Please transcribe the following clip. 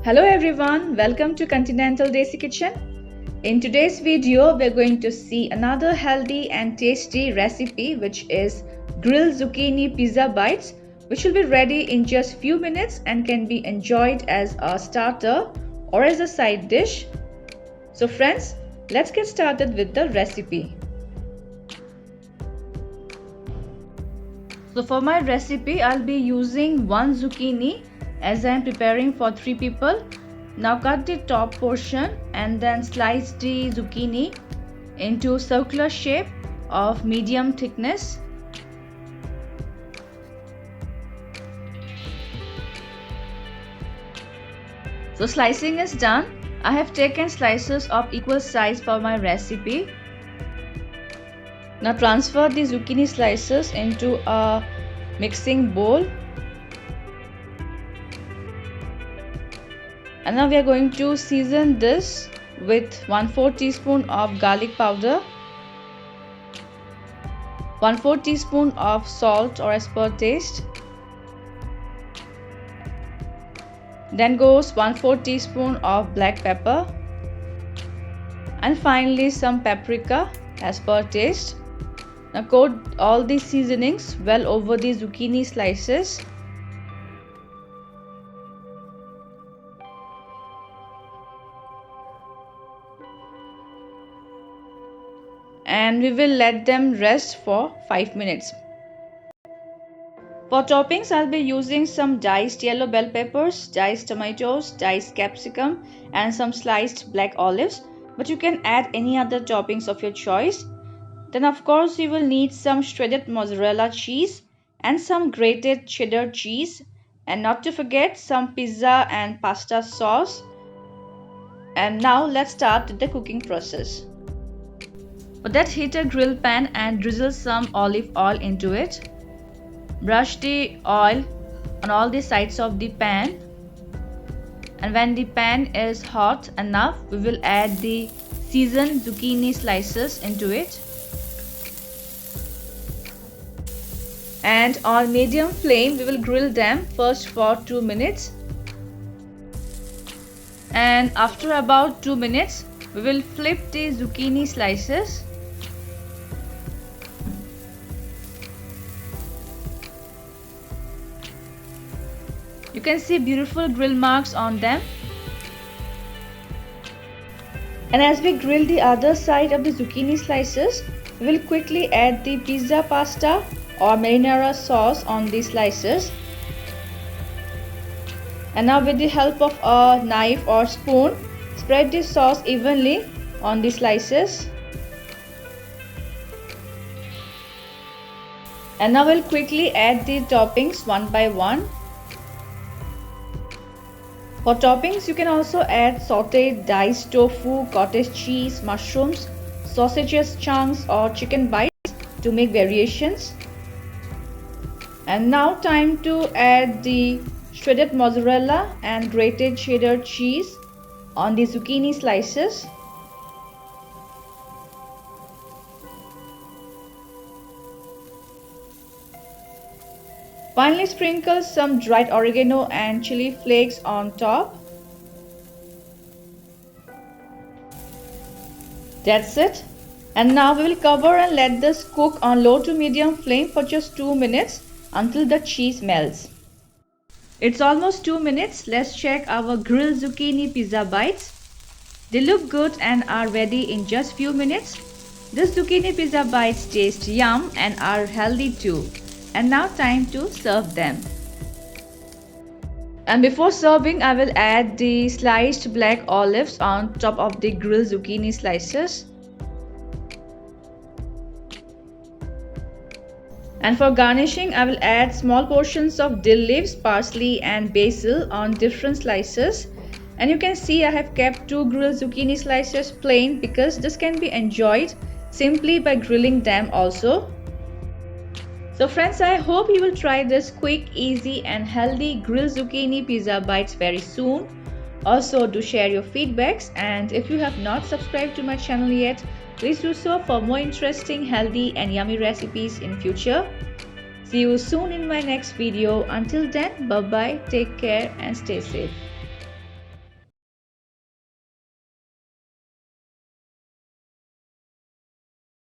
Hello everyone, welcome to Continental Desi Kitchen. In today's video, we're going to see another healthy and tasty recipe, which is grilled zucchini pizza bites, which will be ready in just few minutes and can be enjoyed as a starter or as a side dish. So friends, let's get started with the recipe. So for my recipe, I'll be using 1 zucchini as I am preparing for 3 people. Now cut the top portion and then slice the zucchini into circular shape of medium thickness. So slicing is done. I have taken slices of equal size for my recipe. Now transfer the zucchini slices into a mixing bowl. And now we are going to season this with 1/4 teaspoon of garlic powder, 1/4 teaspoon of salt or as per taste. Then goes 1/4 teaspoon of black pepper. And finally some paprika as per taste. Now coat all these seasonings well over the zucchini slices. And we will let them rest for 5 minutes. For toppings, I'll be using some diced yellow bell peppers, diced tomatoes, diced capsicum and some sliced black olives, but you can add any other toppings of your choice. Then of course you will need some shredded mozzarella cheese and some grated cheddar cheese, and not to forget some pizza and pasta sauce. And now let's start with the cooking process. For that, heat a grill pan and drizzle some olive oil into it. Brush the oil on all the sides of the pan, and when the pan is hot enough, we will add the seasoned zucchini slices into it. And on medium flame, we will grill them first for 2 minutes. And after about 2 minutes, we will flip the zucchini slices. You can see beautiful grill marks on them. And as we grill the other side of the zucchini slices, we will quickly add the pizza pasta or marinara sauce on the slices. And now with the help of a knife or spoon, spread the sauce evenly on the slices. And now we'll quickly add the toppings one by one. For toppings, you can also add sauteed diced tofu, cottage cheese, mushrooms, sausages chunks or chicken bites to make variations. And now time to add the shredded mozzarella and grated cheddar cheese on the zucchini slices. Finally, sprinkle some dried oregano and chili flakes on top. That's it. And now we will cover and let this cook on low to medium flame for just 2 minutes until the cheese melts. It's almost 2 minutes. Let's check our grilled zucchini pizza bites. They look good and are ready in just few minutes. This zucchini pizza bites taste yum and are healthy too. And now time to serve them. And before serving, I will add the sliced black olives on top of the grilled zucchini slices. And for garnishing, I will add small portions of dill leaves, parsley and basil on different slices. And you can see I have kept 2 grilled zucchini slices plain because this can be enjoyed simply by grilling them also. So friends, I hope you will try this quick, easy and healthy grilled zucchini pizza bites very soon. Also do share your feedbacks, and if you have not subscribed to my channel yet, please do so for more interesting, healthy and yummy recipes in future. See you soon in my next video. Until then, bye bye, take care and stay safe.